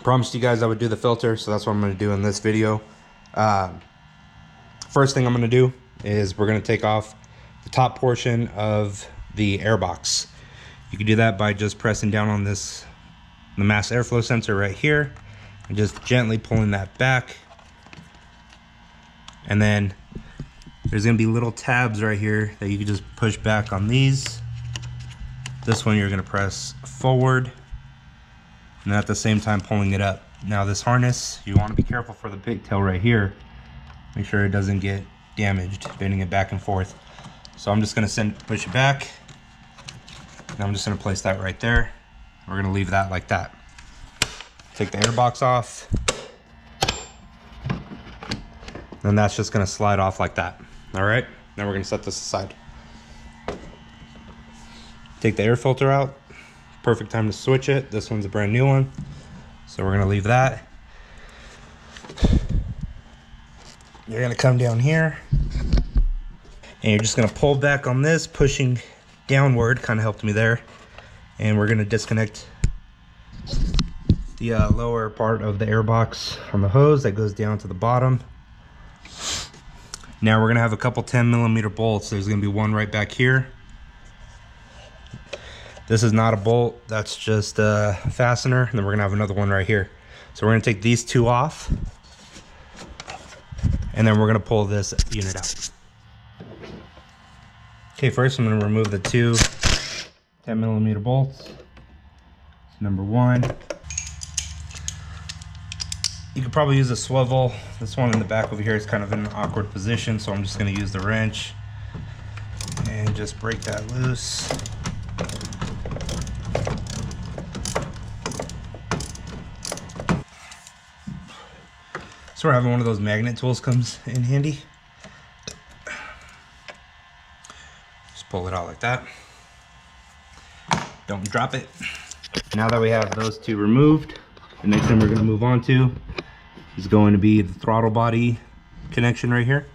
Promised you guys I would do the filter, so that's what I'm going to do in this video. First thing I'm going to do is we're going to take off the top portion of the air box. You can do that by just pressing down on the mass airflow sensor right here and just gently pulling that back. And then there's going to be little tabs right here that you can just push back on these. This one you're going to press forward, and at the same time pulling it up. Now this harness, you want to be careful for the pigtail right here. Make sure it doesn't get damaged, bending it back and forth. So I'm just going to push it back, and I'm just going to place that right there. We're going to leave that like that. Take the air box off, and that's just going to slide off like that. All right, now we're going to set this aside. Take the air filter out. Perfect time to switch it. This one's a brand new one, so we're gonna leave that. You're gonna come down here and you're just gonna pull back on this, pushing downward, kind of helped me there. And we're gonna disconnect the lower part of the air box on the hose that goes down to the bottom. Now we're gonna have a couple 10mm bolts. There's gonna be one right back here. This is not a bolt, that's just a fastener, and then we're gonna have another one right here. So we're gonna take these two off, and then we're gonna pull this unit out. Okay, first I'm gonna remove the two 10mm bolts. Number one. You could probably use a swivel. This one in the back over here is kind of in an awkward position, so I'm just gonna use the wrench and just break that loose. So we're having one of those magnet tools comes in handy. Just pull it out like that. Don't drop it. Now that we have those two removed, the next thing we're going to move on to is going to be the throttle body connection right here.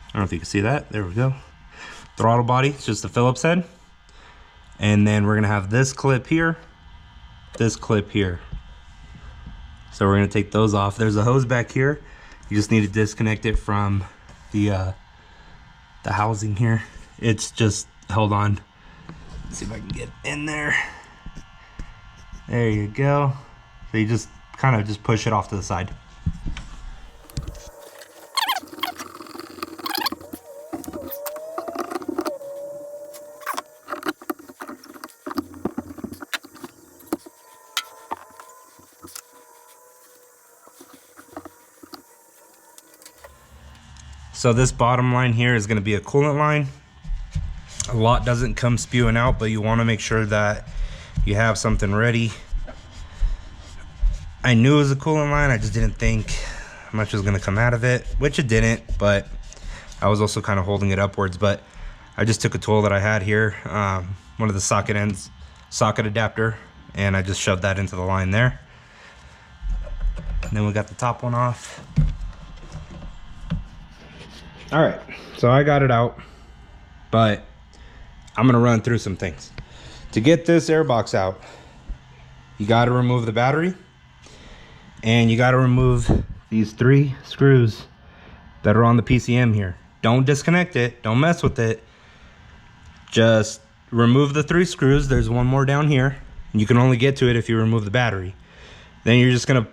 I don't know if you can see that. There we go. Throttle body, it's just the Phillips head. And then we're going to have this clip here, this clip here. So we're gonna take those off. There's a hose back here. You just need to disconnect it from the housing here. It's just held on. Let's see if I can get in there. There you go. So you just kind of just push it off to the side. So this bottom line here is going to be a coolant line. A lot doesn't come spewing out, but you want to make sure that you have something ready. I knew it was a coolant line, I just didn't think much was going to come out of it, which it didn't, but I was also kind of holding it upwards. But I just took a tool that I had here, one of the socket ends, socket adapter, and I just shoved that into the line there. And then we got the top one off. All right, so I got it out, but I'm gonna run through some things. To get this air box out, you gotta remove the battery, and you gotta remove these 3 screws that are on the PCM here. Don't disconnect it, don't mess with it. Just remove the 3 screws. There's one more down here, and you can only get to it if you remove the battery. Then you're just gonna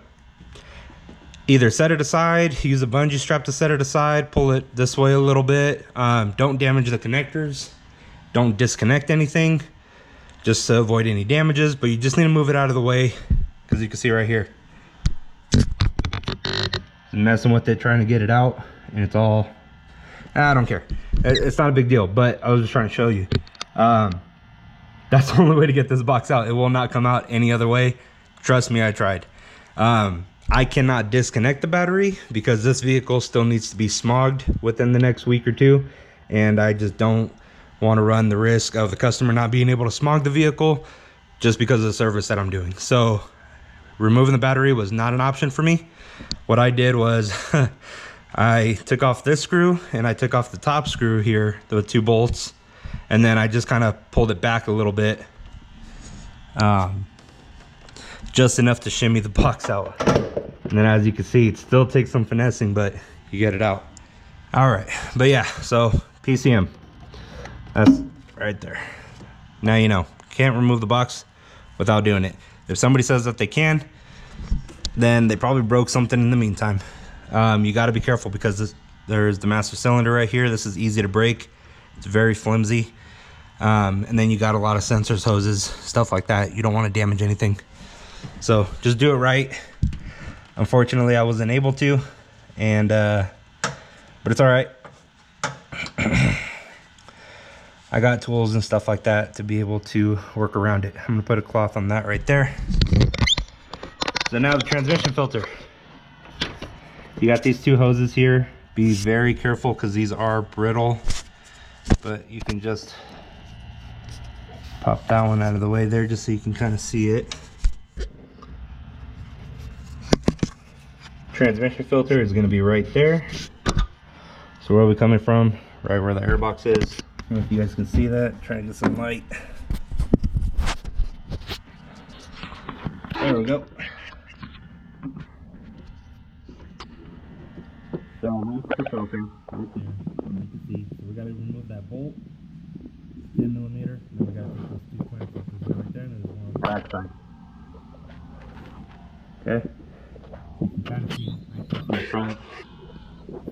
either set it aside, use a bungee strap to set it aside, pull it this way a little bit. Don't damage the connectors. Don't disconnect anything, just to avoid any damages, but you just need to move it out of the way, because you can see right here, messing with it, trying to get it out, and it's all, I don't care. It's not a big deal, but I was just trying to show you. That's the only way to get this box out. It will not come out any other way. Trust me, I tried. I cannot disconnect the battery because this vehicle still needs to be smogged within the next week or two, and I just don't want to run the risk of the customer not being able to smog the vehicle just because of the service that I'm doing. So removing the battery was not an option for me. What I did was I took off this screw and I took off the top screw here, the 2 bolts, and then I just kind of pulled it back a little bit, just enough to shimmy the box out. And then as you can see, it still takes some finessing, but you get it out. All right, but yeah, so PCM, that's right there. Now you know, can't remove the box without doing it. If somebody says that they can, then they probably broke something in the meantime. You gotta be careful because there's the master cylinder right here. This is easy to break. It's very flimsy. And then you got a lot of sensors, hoses, stuff like that. You don't wanna damage anything. So just do it right. Unfortunately, I wasn't able to, and but it's all right. I got tools and stuff like that to be able to work around it. I'm gonna put a cloth on that right there. So now the transmission filter. You got these two hoses here. Be very careful because these are brittle, but you can just pop that one out of the way there just so you can kind of see it. Transmission filter is going to be right there. So where are we coming from? Right where the airbox is. I don't know if you guys can see that. Try to get some light. There we go. So move the filter right there. And you can see. So we got to remove that bolt. 10 millimeter. Then we got to take those two clamp filters right there, and there's one on the back side. Okay. You can kind of see right there from the front.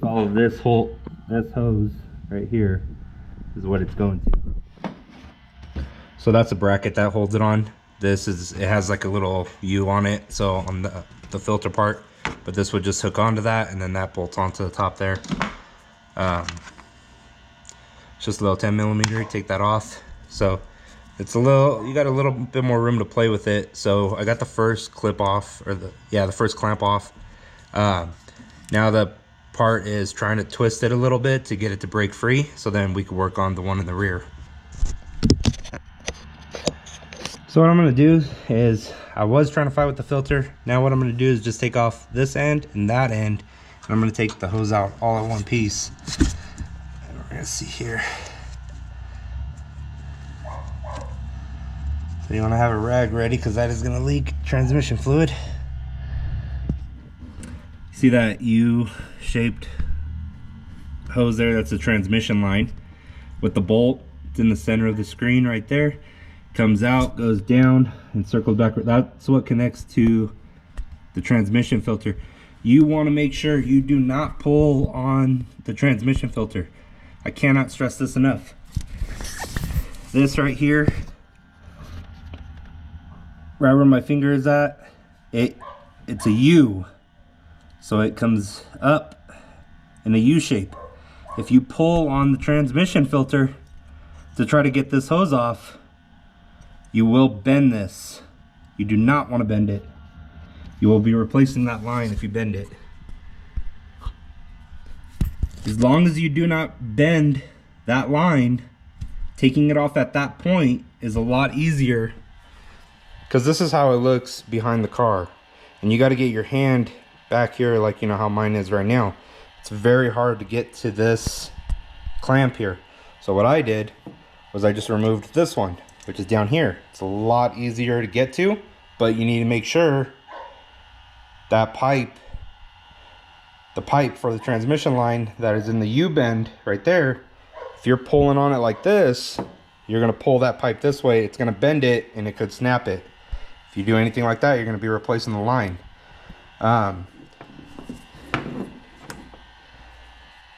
All of this hose right here is what it's going to. So that's a bracket that holds it on. It has like a little U on it, so on the filter part, but this would just hook onto that, and then that bolts onto the top there. It's just a little 10 millimeter. Take that off. So it's you got a little bit more room to play with it. So I got the first clip off, or the first clamp off. Now the part is trying to twist it a little bit to get it to break free, so then we can work on the one in the rear. So what I'm going to do is, I was trying to fight with the filter. Now what I'm going to do is just take off this end and that end, and I'm going to take the hose out all in one piece. And we're going to see here. So you want to have a rag ready because that is going to leak transmission fluid. See that U-shaped hose there? That's the transmission line with the bolt. It's in the center of the screen right there. Comes out, goes down, and circles backward. That's what connects to the transmission filter. You want to make sure you do not pull on the transmission filter. I cannot stress this enough. This right here, right where my finger is at, it's a U. So it comes up in a U shape. If you pull on the transmission filter to try to get this hose off, you will bend this. You do not want to bend it. You will be replacing that line if you bend it. As long as you do not bend that line, taking it off at that point is a lot easier, because this is how it looks behind the car. And you got to get your hand back here, like you know how mine is right now. It's very hard to get to this clamp here. So what I did was I just removed this one, which is down here. It's a lot easier to get to, but you need to make sure that the pipe for the transmission line that is in the U-bend right there, if you're pulling on it like this, you're gonna pull that pipe this way, it's gonna bend it and it could snap it. If you do anything like that, you're gonna be replacing the line.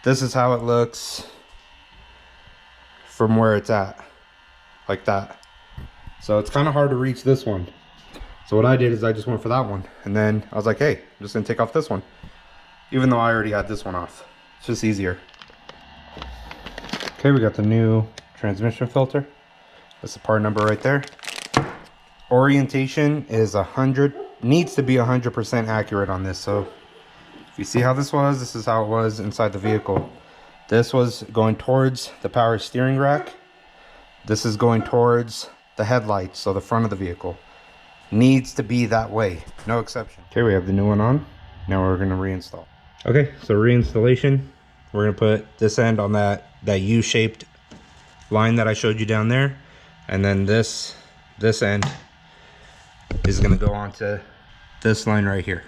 This is how it looks from where it's at, like that. So it's kind of hard to reach this one. So what I did is I just went for that one, and then I was like, hey, I'm just gonna take off this one, even though I already had this one off. It's just easier. Okay, we got the new transmission filter. That's the part number right there. Orientation is needs to be 100% accurate on this. So if you see how this is how it was inside the vehicle. This was going towards the power steering rack. This is going towards the headlights, so the front of the vehicle. Needs to be that way, no exception. Okay, we have the new one on. Now we're gonna reinstall. Okay, so reinstallation. We're gonna put this end on that U-shaped line that I showed you down there, and then this end is going to go onto this line right here.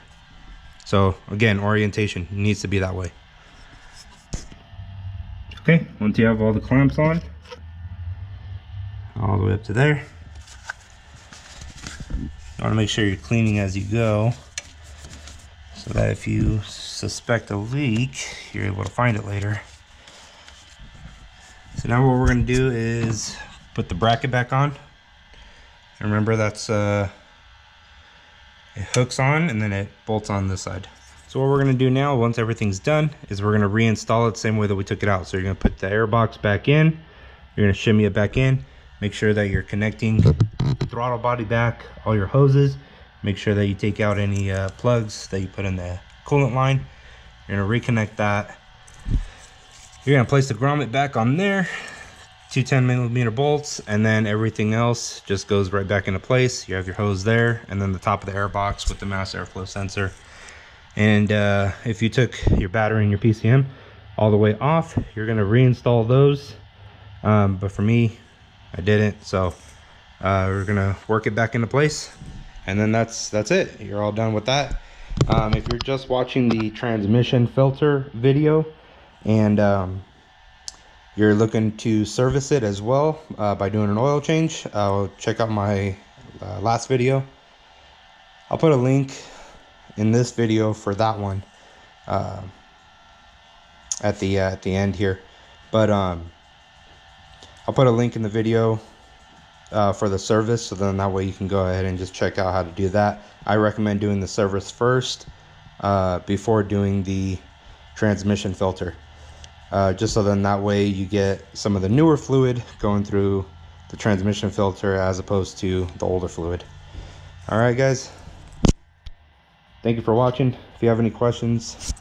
So again, orientation needs to be that way. Okay, once you have all the clamps on, all the way up to there, you want to make sure you're cleaning as you go, so that if you suspect a leak, you're able to find it later. So now what we're going to do is put the bracket back on. And remember, that's it hooks on and then it bolts on this side. So what we're going to do now, once everything's done, is we're going to reinstall it the same way that we took it out. So you're going to put the air box back in, you're going to shimmy it back in, make sure that you're connecting the throttle body back, all your hoses, make sure that you take out any plugs that you put in the coolant line. You're going to reconnect that. You're going to place the grommet back on there, 2 10mm bolts, and then everything else just goes right back into place. You have your hose there, and then the top of the air box with the mass airflow sensor. And if you took your battery and your PCM all the way off, you're going to reinstall those. But for me, I didn't, so we're going to work it back into place, and then that's it. You're all done with that. If you're just watching the transmission filter video and you're looking to service it as well by doing an oil change, check out my last video. I'll put a link in this video for that one at the end here, but I'll put a link in the video for the service, so then that way you can go ahead and just check out how to do that. I recommend doing the service first before doing the transmission filter, just so then that way you get some of the newer fluid going through the transmission filter as opposed to the older fluid. All right, guys, thank you for watching. If you have any questions,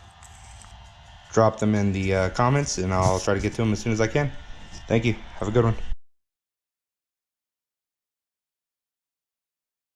drop them in the comments and I'll try to get to them as soon as I can. Thank you. Have a good one.